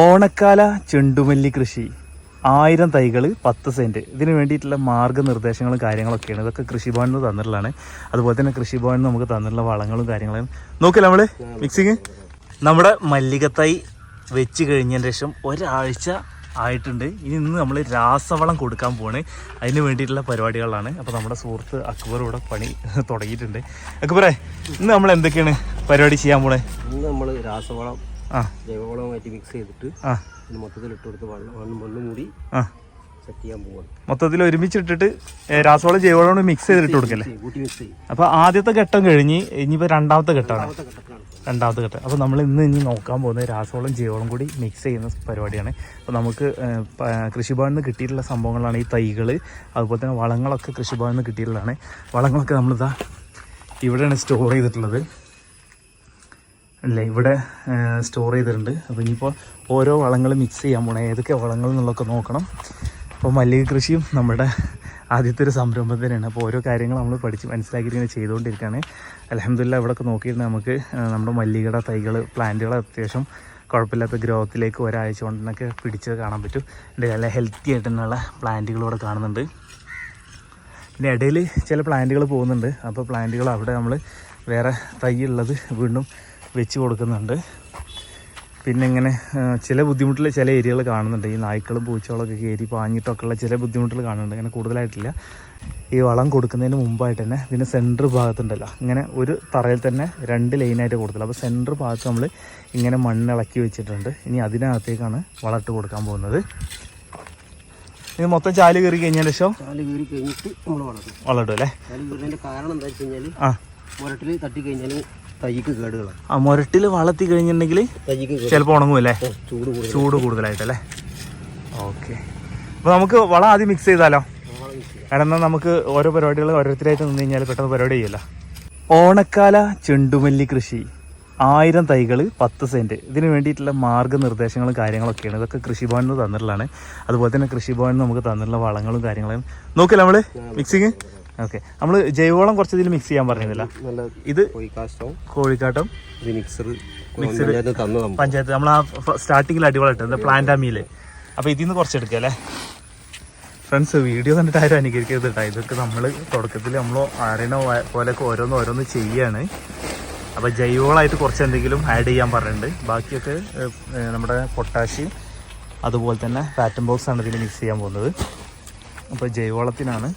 ഓണക്കാല ചെണ്ടുമല്ലി കൃഷി 1000 തൈകൾ 10 സെൻറ്റ്. ഇതിന് വേണ്ടിയിട്ടുള്ള മാർഗ്ഗനിർദ്ദേശങ്ങളും കാര്യങ്ങളൊക്കെയാണ്. ഇതൊക്കെ കൃഷിഭവനിൽ നിന്ന് തന്നിട്ടുള്ളതാണ്. അതുപോലെ തന്നെ കൃഷിഭവനിൽ നിന്ന് നമുക്ക് തന്നിട്ടുള്ള വളങ്ങളും കാര്യങ്ങളും നോക്കില്ല നമ്മൾ മിക്സിങ്. നമ്മുടെ മല്ലികത്തൈ വെച്ച് കഴിഞ്ഞതിന് ശേഷം ഒരാഴ്ച ആയിട്ടുണ്ട്. ഇന്ന് നമ്മൾ രാസവളം കൊടുക്കാൻ പോവാണ്. അതിന് വേണ്ടിയിട്ടുള്ള പരിപാടികളാണ്. അപ്പോൾ നമ്മുടെ സുഹൃത്ത് അക്ബർ ഇവിടെ പണി തുടങ്ങിയിട്ടുണ്ട്. അക്ബറേ, ഇന്ന് നമ്മൾ എന്തൊക്കെയാണ് പരിപാടി ചെയ്യാൻ പോണേ? ഇന്ന് നമ്മൾ രാസവളം ജൈവവളമായിട്ട് മിക്സ് ചെയ്തിട്ട് മൊത്തത്തിൽ ഇട്ട് കൊടുത്ത് മണ്ണ് മൂടി സെറ്റ് ചെയ്യാൻ പോവാണ്. മൊത്തത്തിൽ ഒരുമിച്ചിട്ടിട്ട് രാസവളം ജൈവവളം മിക്സ് ചെയ്തിട്ട് കൊടുക്കല്ലേ? അപ്പോൾ ആദ്യത്തെ ഘട്ടം കഴിഞ്ഞ് ഇനിയിപ്പോൾ രണ്ടാമത്തെ ഘട്ടമാണ്. അപ്പോൾ നമ്മൾ ഇനി നോക്കാൻ പോകുന്നത് രാസവളം ജൈവവളം കൂടി മിക്സ് ചെയ്യുന്ന പരിപാടിയാണ്. അപ്പോൾ നമുക്ക് കൃഷിഭവനിൽ നിന്ന് കിട്ടിയിട്ടുള്ള സംഭവങ്ങളാണ് ഈ തൈകൾ. അതുപോലെ തന്നെ വളങ്ങളൊക്കെ കൃഷിഭവനിൽ നിന്ന് കിട്ടിയിട്ടുള്ളതാണ്. വളങ്ങളൊക്കെ നമ്മളിതാ ഇവിടെയാണ് സ്റ്റോർ ചെയ്തിട്ടുള്ളത് അല്ലേ? ഇവിടെ സ്റ്റോർ ചെയ്തിട്ടുണ്ട്. അപ്പോൾ ഇനിയിപ്പോൾ ഓരോ വളങ്ങൾ മിക്സ് ചെയ്യാൻ പോകണം. ഏതൊക്കെ വളങ്ങൾ എന്നുള്ളതൊക്കെ നോക്കണം. അപ്പോൾ മല്ലിക കൃഷിയും നമ്മുടെ ആദ്യത്തെ ഒരു സംരംഭം തന്നെയാണ്. അപ്പോൾ ഓരോ കാര്യങ്ങൾ നമ്മൾ പഠിച്ച് മനസ്സിലാക്കിയിട്ട് ഇങ്ങനെ ചെയ്തുകൊണ്ടിരിക്കുകയാണ്. അൽഹംദുലില്ലാ ഇവിടെയൊക്കെ നോക്കിയിട്ട് നമുക്ക് നമ്മുടെ മല്ലികയുടെ തൈകൾ പ്ലാന്റുകൾ അത്യാവശ്യം കുഴപ്പമില്ലാത്ത ഗ്രോത്തിലേക്ക് ഒരാഴ്ച കൊണ്ടൊക്കെ പിടിച്ച് കാണാൻ പറ്റും. നല്ല ഹെൽത്തി ആയിട്ടുള്ള പ്ലാന്റുകൾ ഇവിടെ കാണുന്നുണ്ട്. പിന്നെ ഇടയിൽ ചില പ്ലാന്റുകൾ പോകുന്നുണ്ട്. അപ്പോൾ പ്ലാന്റുകൾ അവിടെ നമ്മൾ വേറെ തൈ ഉള്ളത് വീണ്ടും വെച്ച് കൊടുക്കുന്നുണ്ട്. പിന്നെ ഇങ്ങനെ ചില ബുദ്ധിമുട്ടിൽ ചില ഏരിയകൾ കാണുന്നുണ്ട്. ഈ നായ്ക്കളും പൂച്ചകളൊക്കെ കയറി പാഞ്ഞിട്ടൊക്കെ ഉള്ള ചില ബുദ്ധിമുട്ടുകൾ കാണുന്നുണ്ട്. അങ്ങനെ കൂടുതലായിട്ടില്ല. ഈ വളം കൊടുക്കുന്നതിന് മുമ്പായിട്ട് തന്നെ ഇതിൻ്റെ സെൻറ്റർ ഭാഗത്തുണ്ടല്ലോ, ഇങ്ങനെ ഒരു തറയിൽ തന്നെ 2 ലൈനായിട്ട് കൊടുത്തില്ല. അപ്പോൾ സെൻറ്റർ ഭാഗത്ത് നമ്മൾ ഇങ്ങനെ മണ്ണിളക്കി വെച്ചിട്ടുണ്ട്. ഇനി അതിനകത്തേക്കാണ് വളമിട്ട് കൊടുക്കാൻ പോകുന്നത്. ഇത് മൊത്തം ചാല് കയറി കഴിഞ്ഞാൽ ശേഷം കഴിഞ്ഞിട്ട് നമ്മൾ വളമിടും അല്ലേ? കാരണം എന്താ വെച്ച് കഴിഞ്ഞാൽ മുരട്ടിൽ തട്ടി കഴിഞ്ഞാൽ തൈക്ക് കേടുകളാണ്. മുരട്ടിൽ വളർത്തി കഴിഞ്ഞിട്ടുണ്ടെങ്കിൽ ചിലപ്പോൾ ഉണങ്ങുമല്ലേ? ചൂട് കൂടുതലായിട്ടല്ലേ? ഓക്കെ. അപ്പോൾ നമുക്ക് വളം ആദ്യം മിക്സ് ചെയ്താലോ? കാരണം നമുക്ക് ഓരോ പരിപാടികൾ ഓരോരുത്തരായിട്ട് നിന്ന് കഴിഞ്ഞാൽ പെട്ടെന്ന് പരിപാടി ചെയ്യില്ല. ഓണക്കാല ചെണ്ടുമല്ലി കൃഷി 1000 തൈകൾ 10 സെൻറ്റ്. ഇതിന് വേണ്ടിയിട്ടുള്ള മാർഗ്ഗനിർദ്ദേശങ്ങളും കാര്യങ്ങളൊക്കെയാണ്. ഇതൊക്കെ കൃഷിഭവനിൽ നിന്ന് തന്നിട്ടുള്ളതാണ്. അതുപോലെ തന്നെ കൃഷിഭവനിൽ നിന്ന് നമുക്ക് തന്നിട്ടുള്ള വളങ്ങളും കാര്യങ്ങളും നോക്കില്ല നമ്മൾ മിക്സിങ്. ഓക്കെ, നമ്മൾ ജൈവവളം കുറച്ച് ഇതിൽ മിക്സ് ചെയ്യാൻ പറഞ്ഞില്ല. ഇത് കോഴിക്കാട്ടം മിക്സർ പഞ്ചായത്ത് നമ്മൾ ആ സ്റ്റാർട്ടിങ്ങിൽ അടിവളം ഇട്ടത് പ്ലാന്റ് അമ്മയിൽ. അപ്പോൾ ഇതിൽ നിന്ന് കുറച്ചെടുക്കുക അല്ലേ? ഫ്രണ്ട്സ്, വീഡിയോ കണ്ടിട്ട് ആരും അനുകരിക്കരുത് കേട്ടോ. ഇതൊക്കെ നമ്മൾ തുടക്കത്തിൽ നമ്മൾ അറിയണ പോലെയൊക്കെ ഓരോന്ന് ചെയ്യാണ്. അപ്പോൾ ജൈവവളമായിട്ട് കുറച്ച് എന്തെങ്കിലും ആഡ് ചെയ്യാൻ പറഞ്ഞിട്ടുണ്ട്. ബാക്കിയൊക്കെ നമ്മുടെ പൊട്ടാഷ് അതുപോലെ തന്നെ പാറ്റൻ ബോക്സ് ആണ് ഇതിൽ മിക്സ് ചെയ്യാൻ പോകുന്നത്. അപ്പോൾ ജൈവവളത്തിനാണ്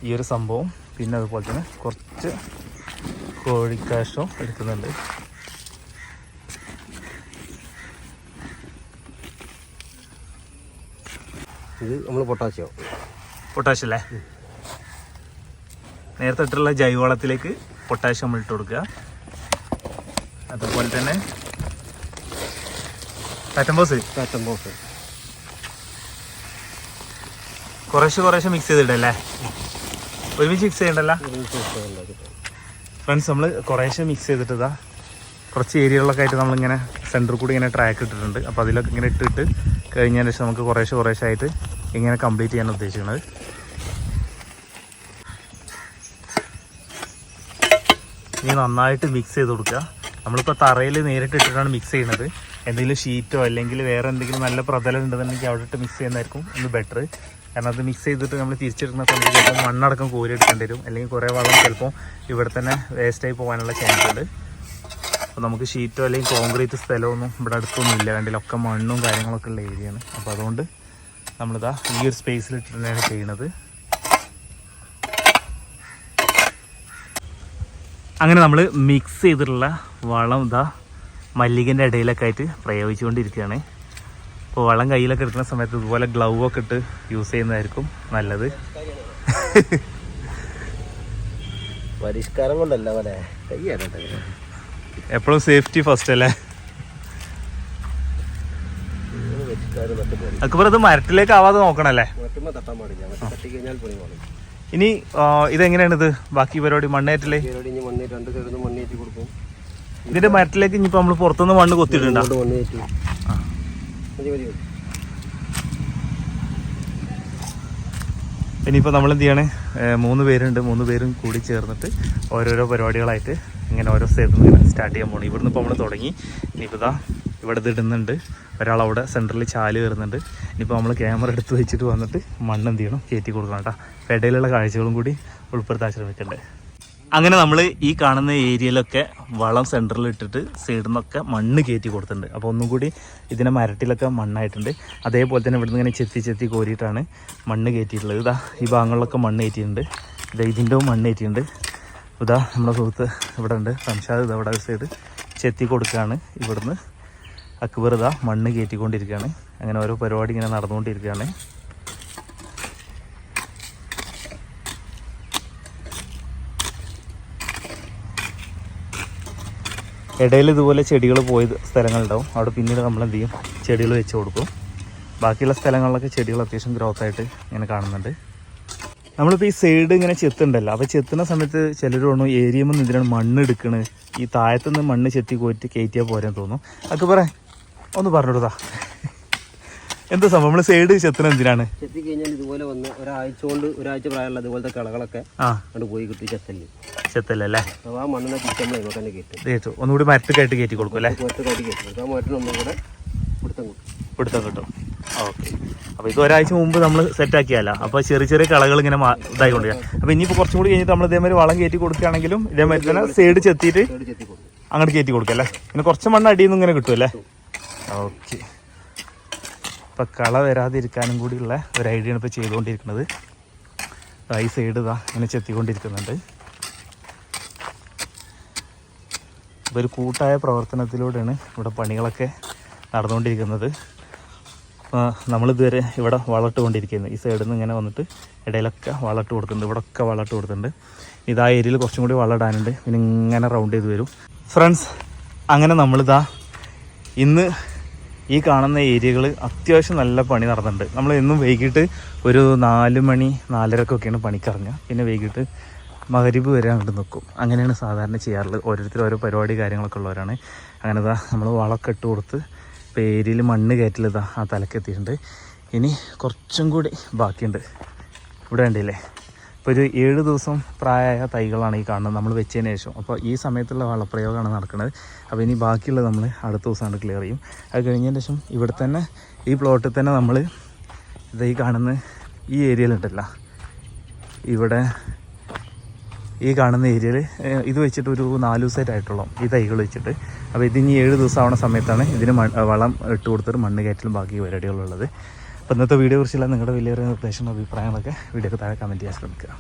ഈ ഒരു സംഭവം. പിന്നെ അതുപോലെ തന്നെ കുറച്ച് കോഴിക്കാഷ്ടം എടുക്കുന്നുണ്ട്. ഇത് നമ്മൾ പൊട്ടാഷ്യം അല്ലേ? നേരത്തെ ഇട്ടുള്ള ജൈവവളത്തിലേക്ക് പൊട്ടാഷ്യം നമ്മൾ ഇട്ട് കൊടുക്കുക. അതുപോലെ തന്നെ പാറ്റൻ ബോക്സ് കുറേശ്ശെ മിക്സ് ചെയ്തിടല്ലേ? ഒരുമിച്ച് മിക്സ് ചെയ്യണ്ടല്ല ഫ്രണ്ട്സ്. നമ്മൾ കുറേശ്ശെ മിക്സ് ചെയ്തിട്ട് കുറച്ച് ഏരിയകളിലൊക്കെ ആയിട്ട് നമ്മളിങ്ങനെ സെൻറ്ററിൽ കൂടി ഇങ്ങനെ ട്രാക്ക് ഇട്ടിട്ടുണ്ട്. അപ്പോൾ അതിലൊക്കെ ഇങ്ങനെ ഇട്ടിട്ട് കഴിഞ്ഞതിന് ശേഷം നമുക്ക് കുറേശ്ശെ ആയിട്ട് ഇങ്ങനെ കംപ്ലീറ്റ് ചെയ്യാൻ ഉദ്ദേശിക്കുന്നത്. ഇനി നന്നായിട്ട് മിക്സ് ചെയ്ത് കൊടുക്കുക. നമ്മളിപ്പോൾ തറയിൽ നേരിട്ട് ഇട്ടിട്ടാണ് മിക്സ് ചെയ്യുന്നത്. എന്തെങ്കിലും ഷീറ്റോ അല്ലെങ്കിൽ വേറെ എന്തെങ്കിലും നല്ല പ്രതലം ഉണ്ടെന്നുണ്ടെങ്കിൽ അവിടെ ഇട്ട് മിക്സ് ചെയ്യുന്നതായിരിക്കും ഒന്ന് ബെറ്റർ. കാരണം അത് മിക്സ് ചെയ്തിട്ട് നമ്മൾ തിരിച്ചെടുക്കുന്ന സമയത്ത് ചിലപ്പോൾ മണ്ണടക്കം കോരി എടുക്കേണ്ടി വരും. അല്ലെങ്കിൽ കുറേ വളം ചിലപ്പോൾ ഇവിടെ തന്നെ വേസ്റ്റായി പോകാനുള്ള ചാൻസ് ഉണ്ട്. അപ്പോൾ നമുക്ക് ഷീറ്റോ അല്ലെങ്കിൽ കോൺക്രീറ്റ് സ്ഥലമൊന്നും ഇവിടെ അടുത്തൊന്നും ഇല്ല. കണ്ടിലൊക്കെ മണ്ണും കാര്യങ്ങളൊക്കെ ഉള്ള ഏരിയയാണ്. അപ്പോൾ അതുകൊണ്ട് നമ്മളിതാ ഈ ഒരു സ്പേസിലിട്ട് തന്നെയാണ് ചെയ്യുന്നത്. അങ്ങനെ നമ്മൾ മിക്സ് ചെയ്തിട്ടുള്ള വളം മല്ലികൻ്റെ ഇടയിലൊക്കെ ആയിട്ട് പ്രയോഗിച്ചുകൊണ്ടിരിക്കുകയാണ്. അപ്പോൾ വളം കയ്യിലൊക്കെ എടുക്കുന്ന സമയത്ത് ഇതുപോലെ ഗ്ലൗ ഒക്കെ ഇട്ട് യൂസ് ചെയ്യുന്നതായിരിക്കും നല്ലത്. പരിഷ്കാരം കൊണ്ടല്ല, എപ്പോഴും സേഫ്റ്റി ഫസ്റ്റ് അല്ലേ? അക്ബർ, ഇത് മരട്ടിലേക്ക് ആവാതെ നോക്കണല്ലേ? ഇനി ഇതെങ്ങനെയാണ് ഇത് ബാക്കി പരിപാടി? മണ്ണേറ്റില് ഇതിന്റെ മരട്ടിലേക്ക് ഇനിയിപ്പോ നമ്മൾ പുറത്തുനിന്ന് മണ്ണ് കൊത്തിയിട്ടുണ്ടോ? ഇനിയിപ്പോൾ നമ്മൾ എന്ത് ചെയ്യണേ, 3 പേരുണ്ട്. 3 പേരും കൂടി ചേർന്നിട്ട് ഓരോരോ പരിപാടികളായിട്ട് ഇങ്ങനെ ഓരോ സ്ഥലത്ത് നിന്ന് ഇങ്ങനെ സ്റ്റാർട്ട് ചെയ്യാൻ പോകണം. ഇവിടുന്ന് ഇപ്പോൾ നമ്മൾ തുടങ്ങി. ഇനിയിപ്പോൾ ഇവിടെ ഇത് ഇടുന്നുണ്ട്. ഒരാൾ അവിടെ സെൻറ്ററിൽ ചാല് കയറുന്നുണ്ട്. ഇനിയിപ്പോൾ നമ്മൾ ക്യാമറ എടുത്ത് വെച്ചിട്ട് വന്നിട്ട് മണ്ണ് എന്ത് ചെയ്യണം കയറ്റി കൊടുക്കണം കേട്ടോ. അപ്പോൾ ഇടയിലുള്ള കാഴ്ചകളും കൂടി ഉൾപ്പെടുത്താൻ ശ്രമിക്കണ്ടേ. അങ്ങനെ നമ്മൾ ഈ കാണുന്ന ഏരിയയിലൊക്കെ വളം സെൻറ്ററിൽ ഇട്ടിട്ട് സൈഡിൽ നിന്നൊക്കെ മണ്ണ് കയറ്റി കൊടുത്തിട്ടുണ്ട്. അപ്പോൾ ഒന്നും കൂടി ഇതിനെ മരട്ടിലൊക്കെ മണ്ണായിട്ടുണ്ട്. അതേപോലെ തന്നെ ഇവിടുന്ന് ഇങ്ങനെ ചെത്തി കോരിയിട്ടാണ് മണ്ണ് കയറ്റിയിട്ടുള്ളത്. ഇതാ ഈ ഭാഗങ്ങളിലൊക്കെ മണ്ണ് കയറ്റിയിട്ടുണ്ട്. ഇതാ ഇതിൻ്റെ മണ്ണ് കയറ്റിയിട്ടുണ്ട്. ഇതാ നമ്മുടെ സുഹൃത്ത് ഇവിടെ ഉണ്ട്, സംശാദ് ഇതാ ഇവിടെ സൈഡ് ചെത്തി കൊടുക്കുകയാണ്. ഇവിടുന്ന് അക്ബർ ഇതാ മണ്ണ് കയറ്റിക്കൊണ്ടിരിക്കുകയാണ്. അങ്ങനെ ഓരോ പരിപാടി ഇങ്ങനെ നടന്നുകൊണ്ടിരിക്കുകയാണ്. ഇടയിൽ ഇതുപോലെ ചെടികൾ പോയ സ്ഥലങ്ങളുണ്ടാവും. അവിടെ പിന്നീട് നമ്മൾ എന്ത് ചെയ്യും, ചെടികൾ വെച്ച് കൊടുക്കും. ബാക്കിയുള്ള സ്ഥലങ്ങളിലൊക്കെ ചെടികൾ അത്യാവശ്യം ഗ്രോത്ത് ആയിട്ട് ഇങ്ങനെ കാണുന്നുണ്ട്. നമ്മളിപ്പോൾ ഈ സൈഡ് ഇങ്ങനെ ചെത്തുണ്ടല്ലോ, അപ്പോൾ ചെത്തുന്ന സമയത്ത് ചിലർ തോന്നും ഏരിയയിൽ നിന്ന് ഇതിനാണ് മണ്ണ് എടുക്കണത്, ഈ താഴത്തുനിന്ന് മണ്ണ് ചെത്തി കോറ്റി കയറ്റിയാൽ പോരാൻ തോന്നും. അതൊക്കെ പറയാം, ഒന്ന് പറഞ്ഞു കൊടുത്താ എന്താ സംഭവം? നമ്മൾ സൈഡ് ചെത്തണ എന്തിനാണ്? ചെത്തി കഴിഞ്ഞാൽ ഇതുപോലെ വന്ന് ഒരാഴ്ച പ്രായമുള്ള ഇതുപോലത്തെ കളകളൊക്കെ അങ്ങോട്ട് പോയി കിട്ടി ചെത്തല്ലേ. അപ്പോൾ ആ മണ്ണിനെ തിരിച്ച് നമ്മൾ ഇങ്ങോട്ട് തന്നെ കയറ്റും. ഒന്നുകൂടി മരത്തിക്കായിട്ട് കയറ്റി കൊടുക്കും അല്ലേ? മരത്തിക്കായിട്ട് കയറ്റി കൊടുക്കും. ആ മരത്തിന് ഒന്നും കൂടെ പിടുത്തം കിട്ടും. ഓക്കെ. അപ്പോൾ ഇത് ഒരാഴ്ച മുമ്പ് നമ്മൾ സെറ്റാക്കിയല്ല. അപ്പോൾ ചെറിയ കളകൾ ഇങ്ങനെ ഇതായിക്കൊണ്ടിരിക്കുക. അപ്പോൾ ഇനിയിപ്പോൾ കുറച്ചും കൂടി കഴിഞ്ഞിട്ട് നമ്മൾ ഇതേമാതിരി വളം കയറ്റി കൊടുക്കുകയാണെങ്കിലും ഇതേമാതിരി തന്നെ സൈഡ് ചെത്തിയിട്ട് അങ്ങോട്ട് കയറ്റി കൊടുക്കും അല്ലേ? പിന്നെ കുറച്ച് മണ്ണ് അടിയിൽ നിന്ന് ഇങ്ങനെ കിട്ടും അല്ലേ? ഓക്കെ. അപ്പോൾ കള വരാതിരിക്കാനും കൂടിയുള്ള ഒരു ഐഡിയ ആണ് ഇപ്പോൾ ചെയ്തുകൊണ്ടിരിക്കുന്നത്. ഈ സൈഡ് ഇതാ ഇങ്ങനെ ചെത്തിക്കൊണ്ടിരിക്കുന്നുണ്ട്. അപ്പോൾ ഒരു കൂട്ടായ പ്രവർത്തനത്തിലൂടെയാണ് ഇവിടെ പണികളൊക്കെ നടന്നുകൊണ്ടിരിക്കുന്നത്. നമ്മളിതുവരെ ഇവിടെ വളമിട്ടുകൊണ്ടിരിക്കുന്നത്. ഈ സൈഡിൽ നിന്ന് ഇങ്ങനെ വന്നിട്ട് ഇടയിലൊക്കെ വളമിട്ട് കൊടുക്കുന്നുണ്ട്. ഇവിടെയൊക്കെ വളമിട്ട് കൊടുക്കുന്നുണ്ട്. ഇതാ ഏരിയയിൽ കുറച്ചും കൂടി വളം ഇടാനുണ്ട്. പിന്നെ ഇങ്ങനെ റൗണ്ട് ചെയ്ത് വരും. ഫ്രണ്ട്സ്, അങ്ങനെ നമ്മളിതാ ഇന്ന് ഈ കാണുന്ന ഏരിയകൾ അത്യാവശ്യം നല്ല പണി നടന്നിട്ടുണ്ട്. നമ്മൾ എന്നും വൈകിട്ട് ഒരു 4 മണി 4:30 പണിക്കിറങ്ങുക. പിന്നെ വൈകിട്ട് മഗ്‌രിബ് വരെ അങ്ങോട്ട് നിൽക്കും. അങ്ങനെയാണ് സാധാരണ ചെയ്യാറുള്ളത്. ഓരോരുത്തർ ഓരോ പരിപാടി കാര്യങ്ങളൊക്കെ ഉള്ളവരാണ്. അങ്ങനെ ഇതാ നമ്മൾ വളമൊക്കെ ഇട്ട് കൊടുത്ത് ഇപ്പോൾ ഏരിയയിൽ മണ്ണ് കയറ്റലിതാ ആ തലക്കെത്തിയിട്ടുണ്ട്. ഇനി കുറച്ചും കൂടി ബാക്കിയുണ്ട്. ഇവിടെ ഉണ്ടല്ലേ, ഇപ്പോൾ ഒരു 7 ദിവസം പ്രായമായ തൈകളാണ് ഈ കാണുന്നത് നമ്മൾ വെച്ചതിന് ശേഷം. അപ്പോൾ ഈ സമയത്തുള്ള വളപ്രയോഗമാണ് നടക്കുന്നത്. അപ്പോൾ ഇനി ബാക്കിയുള്ളത് നമ്മൾ അടുത്ത ദിവസമാണ് ക്ലിയർ ചെയ്യും. അത് കഴിഞ്ഞതിന് ശേഷം ഇവിടെ തന്നെ ഈ പ്ലോട്ടിൽ തന്നെ നമ്മൾ ഇത് ഈ കാണുന്ന ഈ ഏരിയയിലുണ്ടല്ല, ഇവിടെ ഈ കാണുന്ന ഏരിയയിൽ ഇത് വെച്ചിട്ട് ഒരു 4 ദിവസമായിട്ടുള്ളൂ ഈ തൈകൾ വെച്ചിട്ട്. അപ്പോൾ ഇതിനി 7 ദിവസം ആവുന്ന സമയത്താണ് ഇതിന് വളം ഇട്ട് കൊടുത്തിട്ട് മണ്ണ് കയറ്റലും ബാക്കി പരിപാടികളുള്ളത്. അപ്പോൾ ഇന്നത്തെ വീഡിയോ കുറിച്ചുള്ള നിങ്ങളുടെ വലിയൊരു നിർദ്ദേശങ്ങളും അഭിപ്രായങ്ങളൊക്കെ വീഡിയോക്ക് താഴെ കമൻറ്റ് ചെയ്യാൻ ശ്രമിക്കുക.